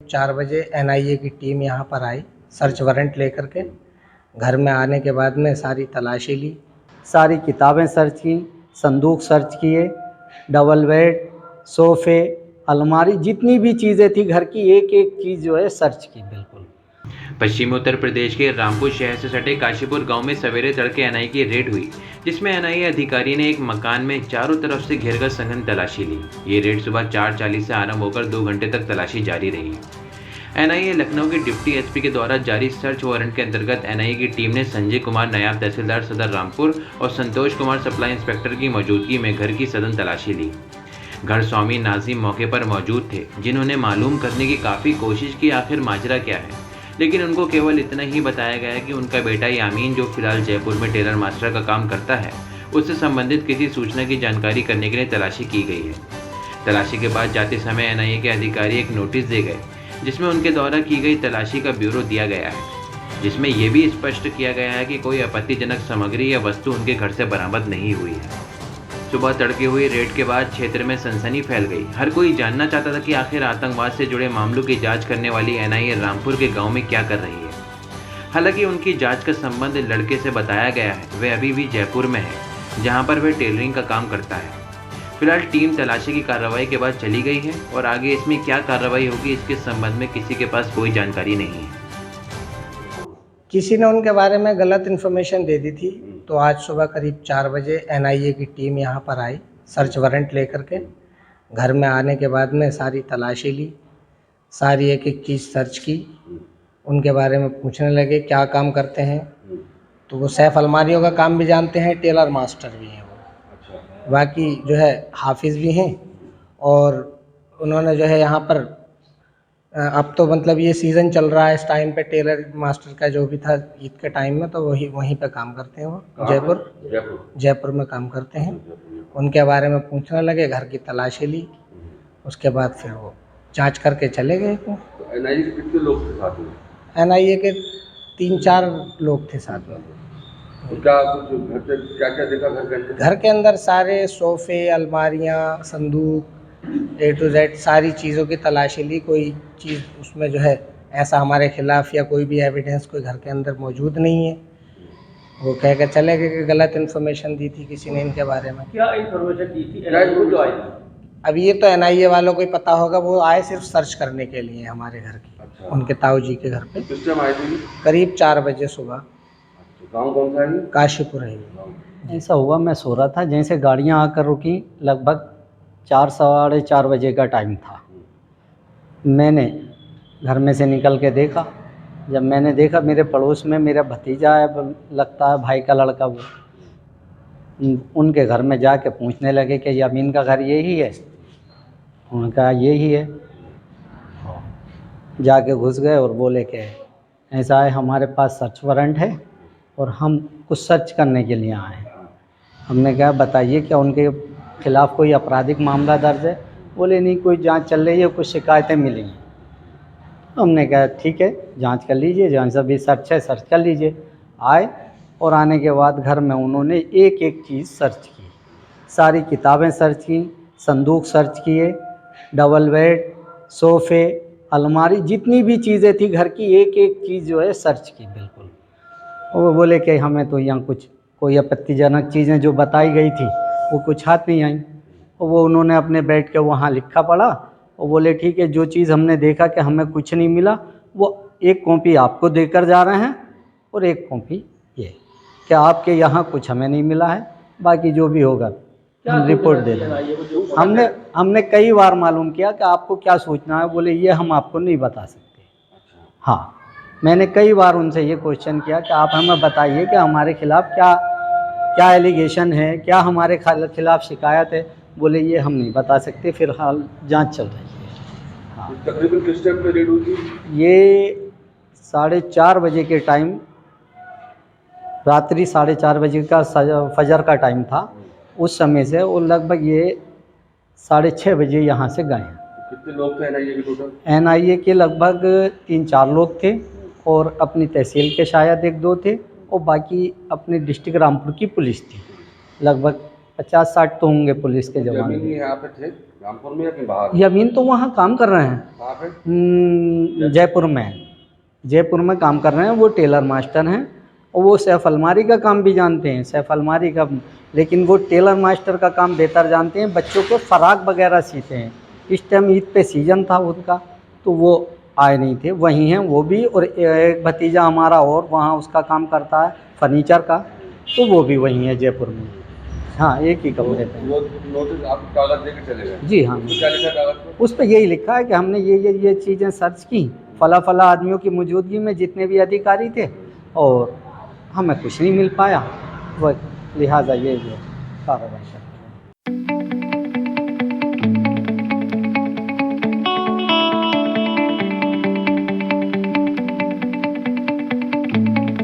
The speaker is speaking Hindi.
4 बजे एनआईए की टीम यहाँ पर आई सर्च वारंट लेकर के। घर में आने के बाद में सारी तलाशी ली, सारी किताबें सर्च की, संदूक सर्च किए, डबल बेड, सोफ़े, अलमारी, जितनी भी चीज़ें थी घर की एक एक चीज़ जो है सर्च की। बिल्कुल पश्चिमी उत्तर प्रदेश के रामपुर शहर से सटे काशीपुर गांव में सवेरे तड़के एनआईए की रेड हुई, जिसमें एनआईए अधिकारी ने एक मकान में चारों तरफ से घेरकर सघन तलाशी ली। ये रेड सुबह 4:40 से आरंभ होकर 2 घंटे तक तलाशी जारी रही। एनआईए लखनऊ के डिप्टी एसपी के द्वारा जारी सर्च वारंट के अंतर्गत एनआईए की टीम ने संजय कुमार नायब तहसीलदार सदर रामपुर और संतोष कुमार सप्लाई इंस्पेक्टर की मौजूदगी में घर की सघन तलाशी ली। घर स्वामी नाजिम मौके पर मौजूद थे, जिन्होंने मालूम करने की काफ़ी कोशिश की आखिर माजरा क्या है, लेकिन उनको केवल इतना ही बताया गया कि उनका बेटा यामीन, जो फिलहाल जयपुर में टेलर मास्टर का काम करता है, उससे संबंधित किसी सूचना की जानकारी करने के लिए तलाशी की गई है। तलाशी के बाद जाते समय एनआईए के अधिकारी एक नोटिस दे गए, जिसमें उनके द्वारा की गई तलाशी का ब्यूरो दिया गया है, जिसमें यह भी स्पष्ट किया गया है कि कोई आपत्तिजनक सामग्री या वस्तु उनके घर से बरामद नहीं हुई है। सुबह तड़के हुई रेड के बाद क्षेत्र में सनसनी फैल गई। हर कोई जानना चाहता था कि आखिर आतंकवाद से जुड़े मामलों की जांच करने वाली एनआईए रामपुर के गांव में क्या कर रही है। हालांकि उनकी जांच का संबंध लड़के से बताया गया है, वह अभी भी जयपुर में है, जहां पर वह टेलरिंग का काम करता है। फिलहाल टीम तलाशी की कार्रवाई के बाद चली गई है और आगे इसमें क्या कार्रवाई होगी इसके संबंध में किसी के पास कोई जानकारी नहीं है। किसी ने उनके बारे में गलत इन्फॉर्मेशन दे दी थी, तो आज सुबह करीब 4 बजे एनआईए की टीम यहाँ पर आई सर्च वारंट लेकर के। घर में आने के बाद में सारी तलाशी ली, सारी एक एक चीज़ सर्च की। उनके बारे में पूछने लगे क्या काम करते हैं, तो वो सैफ अलमारियों का काम भी जानते हैं, टेलर मास्टर भी हैं वो, बाकी जो है हाफिज़ भी हैं। और उन्होंने जो है यहाँ पर अब तो मतलब ये सीज़न चल रहा है इस टाइम पे, टेलर मास्टर का जो भी था ईद के टाइम में, तो वहीं पे काम करते हैं वो, जयपुर में काम करते हैं। उनके बारे में पूछने लगे, घर की तलाशी ली, उसके बाद फिर वो जांच करके चले गए। तो एनआईए के कितने लोग थे साथ में? एनआईए के 3-4 लोग थे साथ में। तो क्या कुछ घर से क्या क्या देखा घर के अंदर? घर के अंदर सारे सोफ़े, अलमारियाँ, संदूक, A to Z सारी चीज़ों की तलाशी ली। कोई चीज़ उसमें जो है ऐसा हमारे खिलाफ़ या कोई भी एविडेंस कोई घर के अंदर मौजूद नहीं है। वो कह कर चले गए कि गलत इन्फॉर्मेशन दी थी किसी ने इनके बारे में। क्या इन्फॉर्मेशन दी थी एनआईए जो आई थी? अब ये तो एनआईए वालों को ही पता होगा, वो आए सिर्फ सर्च करने के लिए हमारे घर की। अच्छा। उनके ताऊ जी के घर पे किस टाइम आए थे? करीब 4 बजे सुबह। गाँव कौन सा है? काशीपुर है ये। ऐसा हुआ, मैं सो रहा था, जैसे गाड़ियाँ आकर रुकी, लगभग 4-4:15 बजे का टाइम था। मैंने घर में से निकल के देखा, जब मैंने देखा मेरे पड़ोस में मेरा भतीजा है, लगता है भाई का लड़का, वो उनके घर में जाके पूछने लगे कि यामीन का घर यही है? उन्होंने कहा यही है। जाके घुस गए और बोले कि ऐसा है, हमारे पास सर्च वारंट है और हम कुछ सर्च करने के लिए आए हैं। हमने कहा बताइए क्या उनके खिलाफ़ कोई आपराधिक मामला दर्ज है? बोले नहीं, कोई जांच चल रही है, कुछ शिकायतें मिली हैं। हमने कहा ठीक है, जांच कर लीजिए, जहाँ से भी सर्च है सर्च कर लीजिए। आए और आने के बाद घर में उन्होंने एक एक चीज़ सर्च की, सारी किताबें सर्च की, संदूक सर्च किए, डबल बेड, सोफ़े, अलमारी, जितनी भी चीज़ें थी घर की एक एक चीज़ जो है सर्च की। बिल्कुल वो बोले कि हमें तो यहाँ कुछ कोई आपत्तिजनक चीज़ें जो बताई गई थी वो कुछ हाथ नहीं आई। और वो उन्होंने अपने बैठ के वहाँ लिखा पढ़ा और बोले ठीक है, जो चीज़ हमने देखा कि हमें कुछ नहीं मिला, वो एक कॉपी आपको देकर जा रहे हैं और एक कॉपी ये, क्या आपके यहाँ कुछ हमें नहीं मिला है, बाकी जो भी होगा हम रिपोर्ट दे देंगे। हमने कई बार मालूम किया कि आपको क्या सूचना है, बोले ये हम आपको नहीं बता सकते। हाँ, मैंने कई बार उनसे ये क्वेश्चन किया कि आप हमें बताइए कि हमारे खिलाफ़ क्या एलिगेशन है, क्या हमारे खिलाफ़ शिकायत है। बोले ये हम नहीं बता सकते, फ़िलहाल जांच चल रही है। हाँ। तकरीबन किस टाइम पे रेड हुई थी? ये 4:30 बजे के टाइम, रात्रि 4:30 बजे का फजर का टाइम था उस समय से, और लगभग ये 6:30 बजे यहाँ से गए हैं। कितने लोग थे एनआईए के टोटल? एनआईए के लगभग 3-4 लोग थे और अपनी तहसील के शायद 1-2 थे, और बाकी अपने डिस्ट्रिक्ट रामपुर की पुलिस थी, लगभग 50-60 तो होंगे पुलिस के जवान। जमीन यहाँ पे थे रामपुर में या कहीं बाहर? यमीन तो वहाँ काम कर रहे हैं, कहाँ पे? जयपुर में। जयपुर में काम कर रहे हैं, वो टेलर मास्टर हैं और वो सैफ अलमारी का काम भी जानते हैं, सैफ अलमारी का, लेकिन वो टेलर मास्टर का काम बेहतर जानते हैं। बच्चों के फ़राक वगैरह सीते हैं। इस टाइम ईद पे सीजन था उनका, तो वो आए नहीं थे। वहीं हैं वो भी, और एक भतीजा हमारा और वहाँ उसका काम करता है फर्नीचर का, तो वो भी वहीं है जयपुर में। हाँ, एक ही कमरे पे। वो नोटिस आप कागज देके चले गए? जी हाँ, तो क्या लिखा कागज पर? उस पर यही लिखा है कि हमने ये चीज़ें सर्च की, फला आदमियों की मौजूदगी में जितने भी अधिकारी थे, और हमें कुछ नहीं मिल पाया, वह लिहाजा ये कार्रवाई कर।